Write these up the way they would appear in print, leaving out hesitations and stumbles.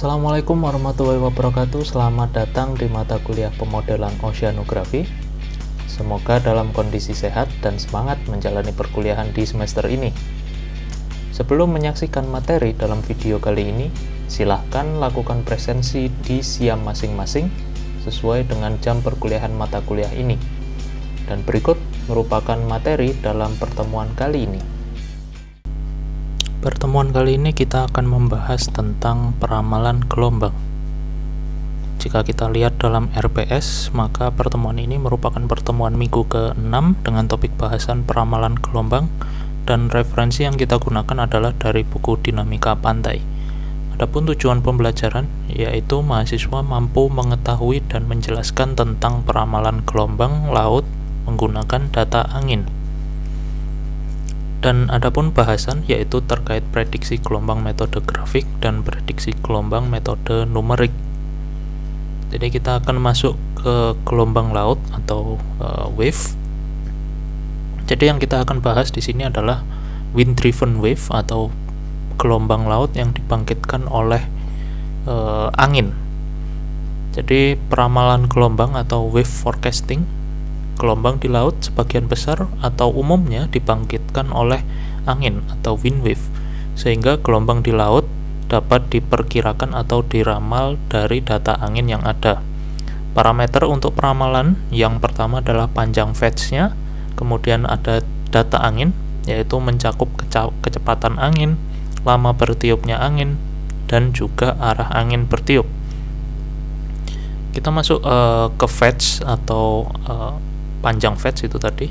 Assalamualaikum warahmatullahi wabarakatuh. Selamat datang di mata kuliah pemodelan oceanografi. Semoga dalam kondisi sehat dan semangat menjalani perkuliahan di semester ini. Sebelum menyaksikan materi dalam video kali ini, silahkan lakukan presensi di SIAM masing-masing sesuai dengan jam perkuliahan mata kuliah ini. Dan berikut merupakan materi dalam pertemuan kali ini. Pertemuan kali ini kita akan membahas tentang peramalan gelombang. Jika kita lihat dalam RPS, maka pertemuan ini merupakan pertemuan minggu ke-6 dengan topik bahasan peramalan gelombang, dan referensi yang kita gunakan adalah dari buku Dinamika Pantai. Adapun tujuan pembelajaran yaitu mahasiswa mampu mengetahui dan menjelaskan tentang peramalan gelombang laut menggunakan data angin. Dan adapun bahasan yaitu terkait prediksi gelombang metode grafik dan prediksi gelombang metode numerik. Jadi kita akan masuk ke gelombang laut atau wave. Jadi yang kita akan bahas di sini adalah wind driven wave atau gelombang laut yang dibangkitkan oleh angin. Jadi peramalan gelombang atau wave forecasting, gelombang di laut sebagian besar atau umumnya dibangkitkan oleh angin atau wind wave, sehingga gelombang di laut dapat diperkirakan atau diramal dari data angin yang ada. Parameter untuk peramalan yang pertama adalah panjang fetch-nya, kemudian ada data angin, yaitu mencakup kecepatan angin, lama bertiupnya angin, dan juga arah angin bertiup. Kita masuk ke fetch atau panjang fetch itu tadi.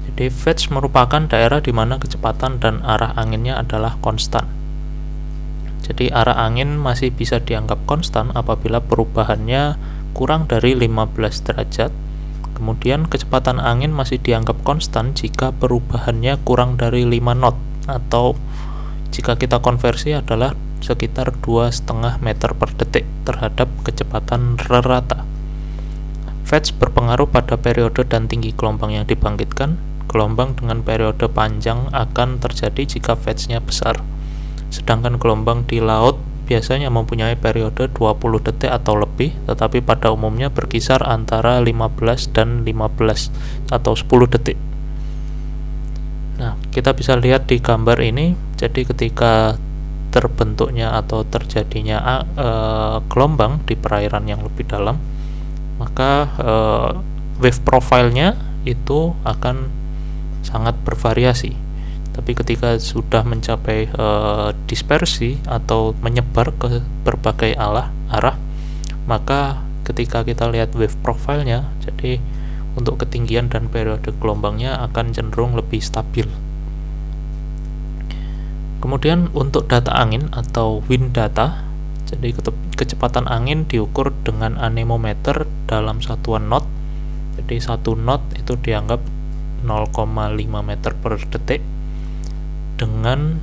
Jadi fetch merupakan daerah di mana kecepatan dan arah anginnya adalah konstan. Jadi arah angin masih bisa dianggap konstan apabila perubahannya kurang dari 15 derajat. Kemudian kecepatan angin masih dianggap konstan jika perubahannya kurang dari 5 knot, atau jika kita konversi adalah sekitar 2,5 meter per detik terhadap kecepatan rata. Fetch berpengaruh pada periode dan tinggi gelombang yang dibangkitkan. Gelombang dengan periode panjang akan terjadi jika fetch-nya besar. Sedangkan gelombang di laut biasanya mempunyai periode 20 detik atau lebih, tetapi pada umumnya berkisar antara 15 dan 15 atau 10 detik. Nah, kita bisa lihat di gambar ini, jadi ketika terbentuknya atau terjadinya gelombang di perairan yang lebih dalam, maka wave profile-nya itu akan sangat bervariasi. Tapi ketika sudah mencapai dispersi atau menyebar ke berbagai arah, maka ketika kita lihat wave profile-nya, jadi untuk ketinggian dan periode gelombangnya akan cenderung lebih stabil. Kemudian untuk data angin atau wind data, jadi kecepatan angin diukur dengan anemometer dalam satuan knot. Jadi 1 knot itu dianggap 0,5 meter per detik. Dengan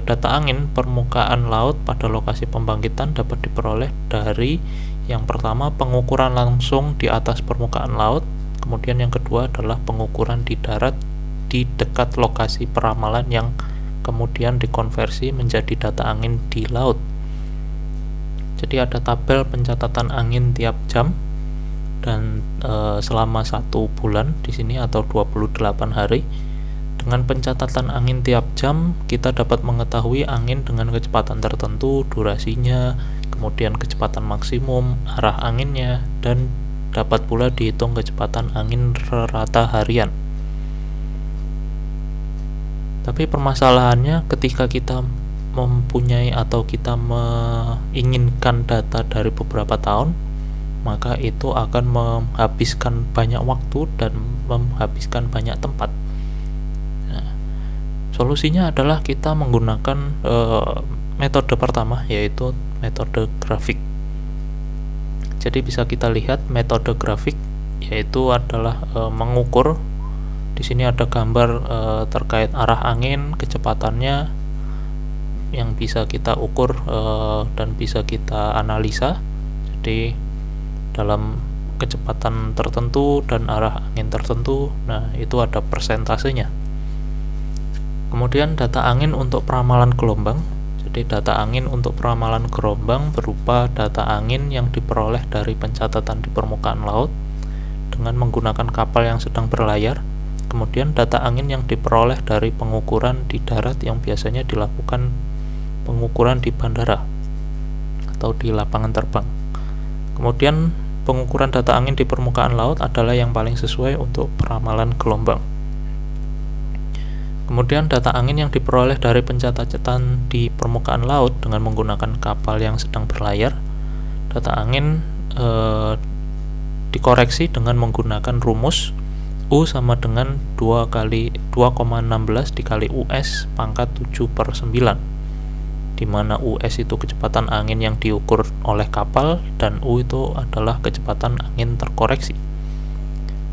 data angin, permukaan laut pada lokasi pembangkitan dapat diperoleh dari yang pertama pengukuran langsung di atas permukaan laut, kemudian yang kedua adalah pengukuran di darat di dekat lokasi peramalan yang kemudian dikonversi menjadi data angin di laut. Jadi ada tabel pencatatan angin tiap jam dan selama 1 bulan di sini atau 28 hari. Dengan pencatatan angin tiap jam, kita dapat mengetahui angin dengan kecepatan tertentu, durasinya, kemudian kecepatan maksimum, arah anginnya, dan dapat pula dihitung kecepatan angin rata harian. Tapi permasalahannya ketika kita mempunyai atau kita menginginkan data dari beberapa tahun, maka itu akan menghabiskan banyak waktu dan menghabiskan banyak tempat. Nah, solusinya adalah kita menggunakan metode pertama, yaitu metode grafik. Jadi bisa kita lihat metode grafik yaitu adalah mengukur. Di sini ada gambar terkait arah angin, kecepatannya yang bisa kita ukur dan bisa kita analisa. Jadi dalam kecepatan tertentu dan arah angin tertentu, nah itu ada persentasenya. Kemudian data angin untuk peramalan gelombang. Jadi Jadi data angin untuk peramalan gelombang berupa data angin yang diperoleh dari pencatatan di permukaan laut dengan menggunakan kapal yang sedang berlayar. Kemudian data angin yang diperoleh dari pengukuran di darat yang biasanya dilakukan pengukuran di bandara atau di lapangan terbang. Kemudian pengukuran data angin di permukaan laut adalah yang paling sesuai untuk peramalan gelombang. Kemudian data angin yang diperoleh dari pencatatan di permukaan laut dengan menggunakan kapal yang sedang berlayar. Data angin dikoreksi dengan menggunakan rumus U sama dengan 2,16 dikali US pangkat 7/9, di mana US itu kecepatan angin yang diukur oleh kapal dan U itu adalah kecepatan angin terkoreksi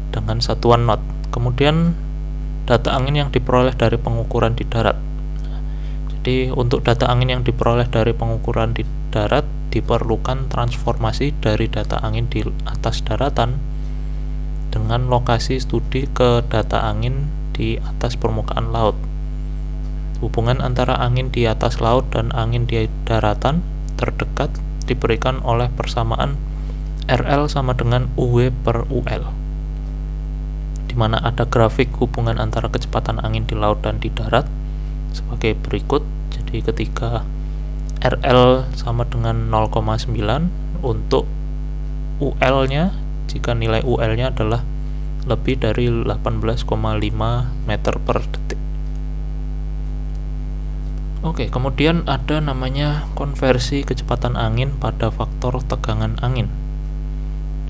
dengan satuan knot. Kemudian data angin yang diperoleh dari pengukuran di darat. Jadi untuk data angin yang diperoleh dari pengukuran di darat diperlukan transformasi dari data angin di atas daratan dengan lokasi studi ke data angin di atas permukaan laut. Hubungan antara angin di atas laut dan angin di daratan terdekat diberikan oleh persamaan RL sama dengan UW per UL, di mana ada grafik hubungan antara kecepatan angin di laut dan di darat sebagai berikut. Jadi ketika RL sama dengan 0,9 untuk UL-nya, jika nilai UL-nya adalah lebih dari 18,5 meter per detik. Oke, kemudian ada namanya konversi kecepatan angin pada faktor tegangan angin.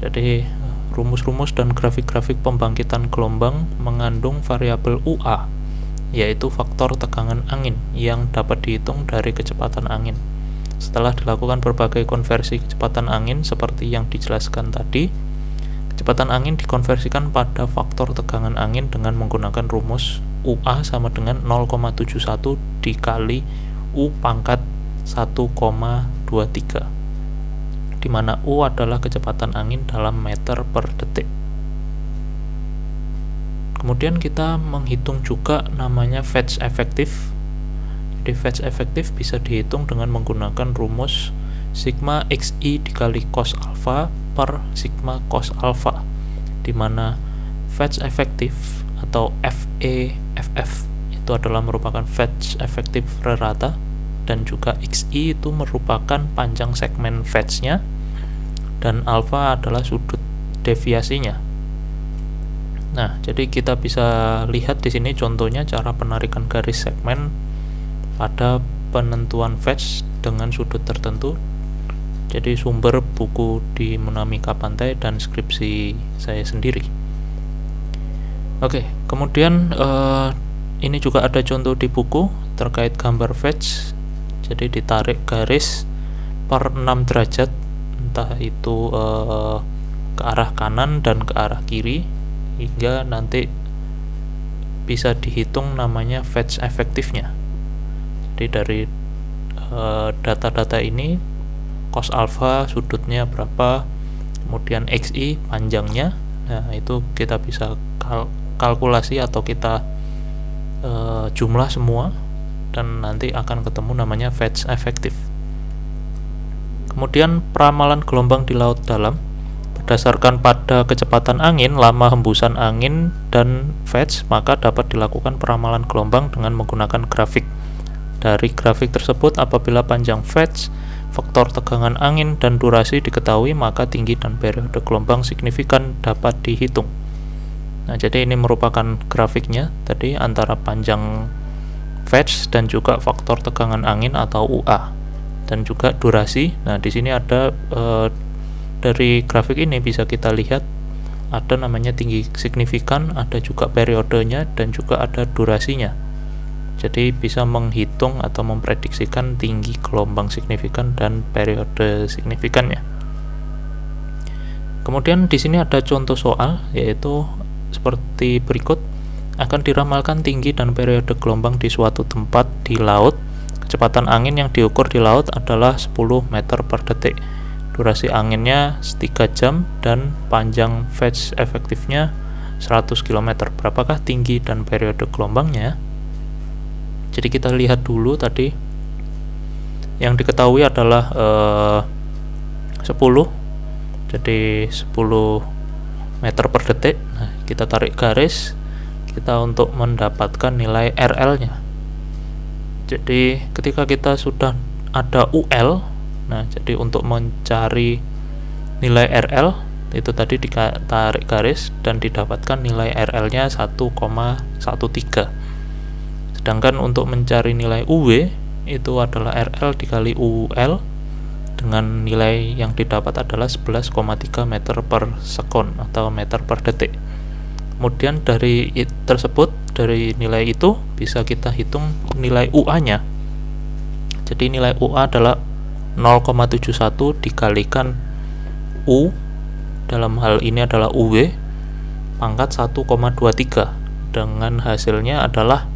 Jadi rumus-rumus dan grafik-grafik pembangkitan gelombang mengandung variabel UA, yaitu faktor tegangan angin yang dapat dihitung dari kecepatan angin. Setelah dilakukan berbagai konversi kecepatan angin seperti yang dijelaskan tadi, kecepatan angin dikonversikan pada faktor tegangan angin dengan menggunakan rumus UA sama dengan 0,71 dikali U pangkat 1,23, di mana U adalah kecepatan angin dalam meter per detik. Kemudian kita menghitung juga namanya fetch efektif. Jadi fetch efektif bisa dihitung dengan menggunakan rumus sigma xi dikali cos alpha per sigma cos alpha, di mana fetch efektif atau FF itu adalah merupakan fetch efektif rata dan juga xi itu merupakan panjang segmen fetch-nya dan alpha adalah sudut deviasinya. Nah, jadi kita bisa lihat di sini contohnya cara penarikan garis segmen pada penentuan fetch dengan sudut tertentu. Jadi sumber buku di Munamika Pantai dan skripsi saya sendiri. Oke, kemudian ini juga ada contoh di buku terkait gambar fetch. Jadi ditarik garis per 6 derajat, entah itu ke arah kanan dan ke arah kiri, hingga nanti bisa dihitung namanya fetch efektifnya. Jadi dari data-data ini cos alpha sudutnya berapa, kemudian xi panjangnya, nah itu kita bisa kalkulasi atau kita jumlah semua dan nanti akan ketemu namanya fetch efektif. Kemudian peramalan gelombang di laut dalam berdasarkan pada kecepatan angin, lama hembusan angin, dan fetch, maka dapat dilakukan peramalan gelombang dengan menggunakan grafik. Dari grafik tersebut, apabila panjang fetch, faktor tegangan angin, dan durasi diketahui, maka tinggi dan periode gelombang signifikan dapat dihitung. Nah, jadi ini merupakan grafiknya tadi antara panjang fetch dan juga faktor tegangan angin atau UA dan juga durasi. Nah, di sini ada dari grafik ini bisa kita lihat ada namanya tinggi signifikan, ada juga periodenya dan juga ada durasinya. Jadi bisa menghitung atau memprediksikan tinggi gelombang signifikan dan periode signifikannya. Kemudian di sini ada contoh soal, yaitu seperti berikut. Akan diramalkan tinggi dan periode gelombang di suatu tempat di laut. Kecepatan angin yang diukur di laut adalah 10 meter per detik. Durasi anginnya 3 jam dan panjang fetch efektifnya 100 km. Berapakah tinggi dan periode gelombangnya? Jadi kita lihat dulu tadi yang diketahui adalah 10, jadi 10 meter per detik. Nah, kita tarik garis kita untuk mendapatkan nilai RL-nya. Jadi ketika kita sudah ada UL, nah jadi untuk mencari nilai RL itu tadi ditarik garis dan didapatkan nilai RL-nya 1,13. Sedangkan untuk mencari nilai UW itu adalah RL dikali UL dengan nilai yang didapat adalah 11,3 meter per sekon atau meter per detik. Kemudian dari dari nilai itu bisa kita hitung nilai UA-nya. Jadi nilai UA adalah 0,71 dikalikan U, dalam hal ini adalah UW, pangkat 1,23, dengan hasilnya adalah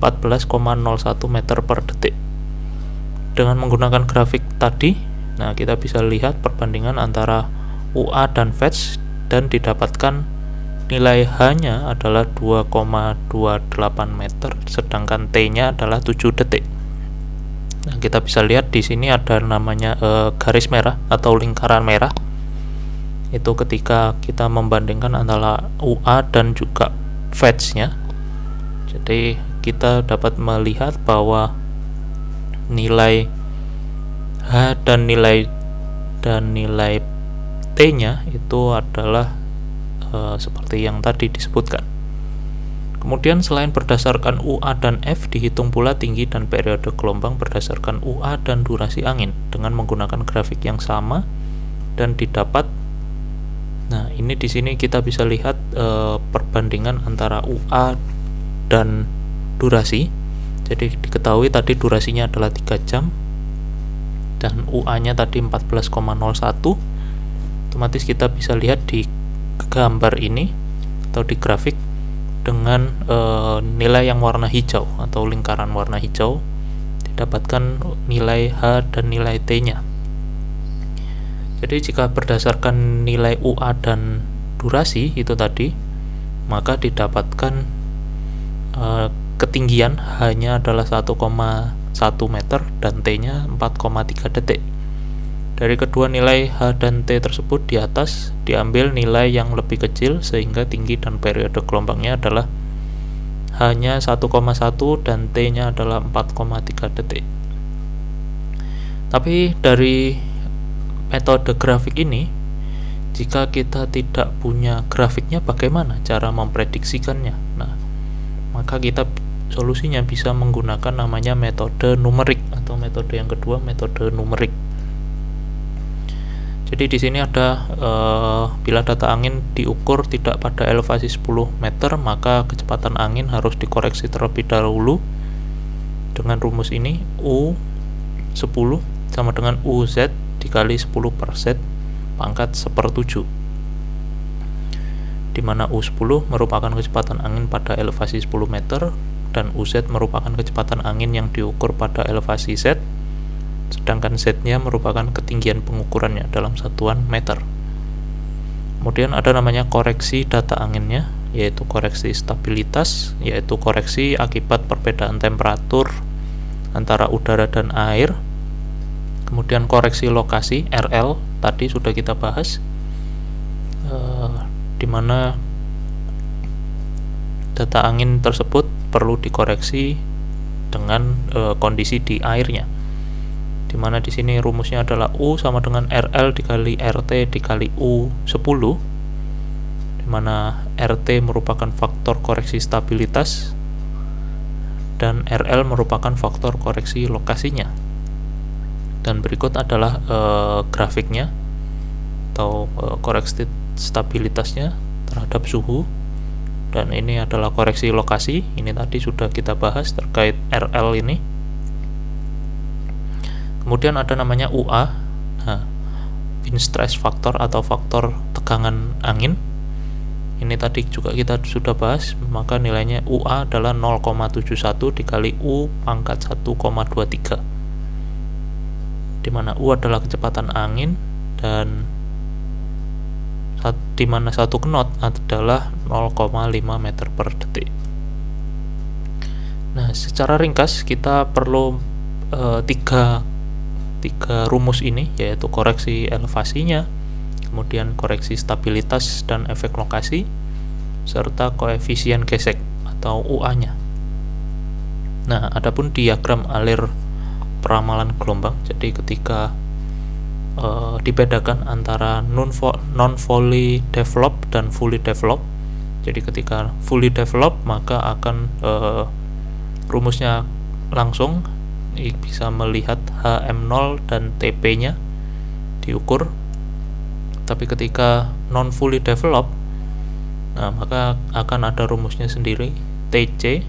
14,01 meter per detik. Dengan menggunakan grafik tadi, nah kita bisa lihat perbandingan antara UA dan fetch dan didapatkan nilai H-nya adalah 2,28 meter, sedangkan T-nya adalah 7 detik. Nah, kita bisa lihat di sini ada namanya garis merah atau lingkaran merah. Itu ketika kita membandingkan antara UA dan juga fetch-nya. Jadi kita dapat melihat bahwa nilai H dan nilai T-nya itu adalah seperti yang tadi disebutkan. Kemudian selain berdasarkan UA dan F, dihitung pula tinggi dan periode gelombang berdasarkan UA dan durasi angin dengan menggunakan grafik yang sama dan didapat. Nah, ini di sini kita bisa lihat perbandingan antara UA dan durasi. Jadi diketahui tadi durasinya adalah 3 jam dan UA-nya tadi 14,01. Otomatis kita bisa lihat di gambar ini atau di grafik dengan nilai yang warna hijau atau lingkaran warna hijau didapatkan nilai H dan nilai T-nya. Jadi jika berdasarkan nilai UA dan durasi itu tadi, maka didapatkan ketinggian H-nya adalah 1,1 meter dan T-nya 4,3 detik. Dari kedua nilai H dan T tersebut di atas diambil nilai yang lebih kecil sehingga tinggi dan periode gelombangnya adalah H-nya 1,1 dan T-nya adalah 4,3 detik. Tapi dari metode grafik ini, jika kita tidak punya grafiknya, bagaimana cara memprediksikannya? Nah, maka kita solusinya bisa menggunakan namanya metode numerik atau metode yang kedua, metode numerik. Jadi di sini ada bila data angin diukur tidak pada elevasi 10 meter, maka kecepatan angin harus dikoreksi terlebih dahulu dengan rumus ini. U10 sama dengan UZ dikali 10 per Z pangkat 1/7, di mana U10 merupakan kecepatan angin pada elevasi 10 meter dan UZ merupakan kecepatan angin yang diukur pada elevasi Z, sedangkan Z-nya merupakan ketinggian pengukurannya dalam satuan meter. Kemudian ada namanya koreksi data anginnya, yaitu koreksi stabilitas, yaitu koreksi akibat perbedaan temperatur antara udara dan air. Kemudian koreksi lokasi RL tadi sudah kita bahas, di mana data angin tersebut perlu dikoreksi dengan kondisi di airnya, di mana di sini rumusnya adalah U sama dengan RL dikali RT dikali U10, di mana RT merupakan faktor koreksi stabilitas dan RL merupakan faktor koreksi lokasinya. Dan berikut adalah grafiknya atau koreksi stabilitasnya terhadap suhu, dan ini adalah koreksi lokasi. Ini tadi sudah kita bahas terkait RL ini. Kemudian ada namanya UA, nah, wind stress factor atau faktor tegangan angin. Ini tadi juga kita sudah bahas, maka nilainya UA adalah 0,71 dikali U pangkat 1,23, di mana U adalah kecepatan angin dan di mana 1 knot adalah 0,5 meter per detik. Nah, secara ringkas kita perlu 3 tiga rumus ini, yaitu koreksi elevasinya, kemudian koreksi stabilitas dan efek lokasi, serta koefisien gesek atau UA-nya. Nah, adapun diagram alir peramalan gelombang, jadi ketika dibedakan antara non-fully developed dan fully developed. Jadi ketika fully developed maka akan rumusnya langsung bisa melihat HM0 dan TP-nya diukur. Tapi ketika non fully developed, nah maka akan ada rumusnya sendiri, TC,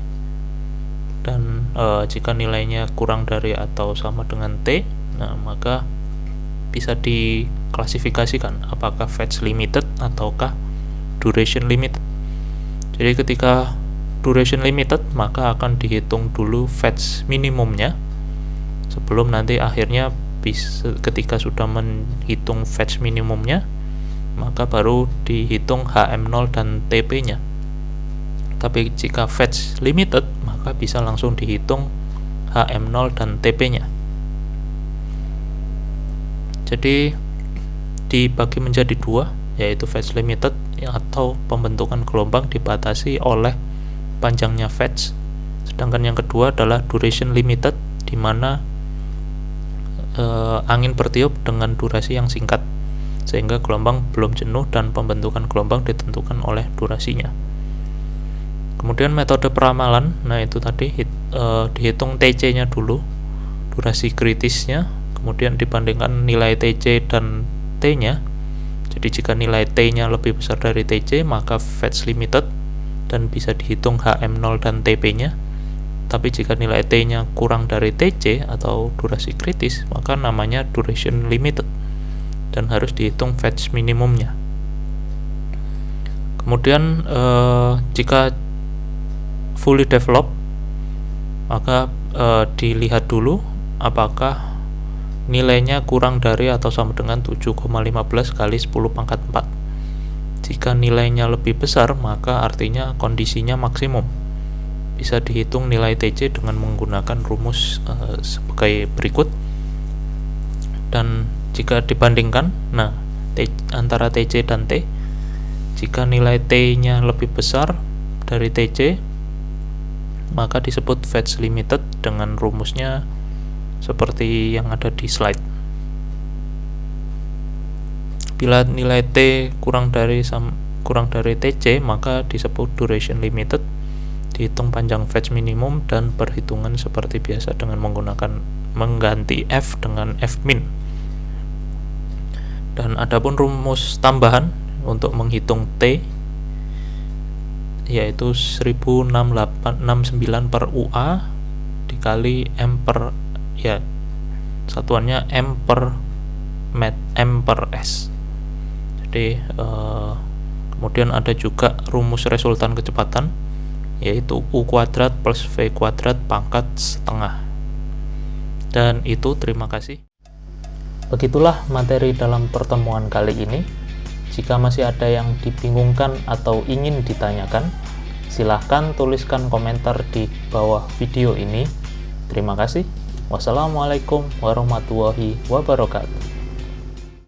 dan jika nilainya kurang dari atau sama dengan T, nah maka bisa diklasifikasikan apakah fetch limited ataukah duration limited. Jadi ketika duration limited maka akan dihitung dulu fetch minimumnya sebelum nanti akhirnya ketika sudah menghitung fetch minimumnya maka baru dihitung HM0 dan TP-nya. Tapi jika fetch limited maka bisa langsung dihitung HM0 dan TP-nya. Jadi dibagi menjadi dua, yaitu fetch limited atau pembentukan gelombang dibatasi oleh panjangnya fetch, sedangkan yang kedua adalah duration limited, di mana angin bertiup dengan durasi yang singkat sehingga gelombang belum jenuh dan pembentukan gelombang ditentukan oleh durasinya. Kemudian metode peramalan, nah itu tadi dihitung TC-nya dulu, durasi kritisnya, kemudian dibandingkan nilai TC dan T-nya. Jadi jika nilai T-nya lebih besar dari TC maka fetch limited dan bisa dihitung HM0 dan TP-nya. Tapi jika nilai T-nya kurang dari TC atau durasi kritis maka namanya duration limited dan harus dihitung fetch minimumnya. Kemudian jika fully developed maka dilihat dulu apakah nilainya kurang dari atau sama dengan 7,15 kali 10 pangkat 4. Jika nilainya lebih besar maka artinya kondisinya maksimum. Bisa dihitung nilai TC dengan menggunakan rumus sebagai berikut. Dan jika dibandingkan, nah antara TC dan T, jika nilai T-nya lebih besar dari TC maka disebut fetch limited dengan rumusnya seperti yang ada di slide. Bila nilai T kurang dari TC maka disebut duration limited, dihitung panjang fetch minimum dan perhitungan seperti biasa dengan mengganti F dengan F min. Dan adapun rumus tambahan untuk menghitung T yaitu 1669 per UA dikali M per, ya satuannya M per S. Jadi kemudian ada juga rumus resultan kecepatan yaitu U kuadrat plus V kuadrat pangkat setengah. Dan itu, terima kasih. Begitulah materi dalam pertemuan kali ini. Jika masih ada yang dibingungkan atau ingin ditanyakan, silahkan tuliskan komentar di bawah video ini. Terima kasih. Wassalamualaikum warahmatullahi wabarakatuh.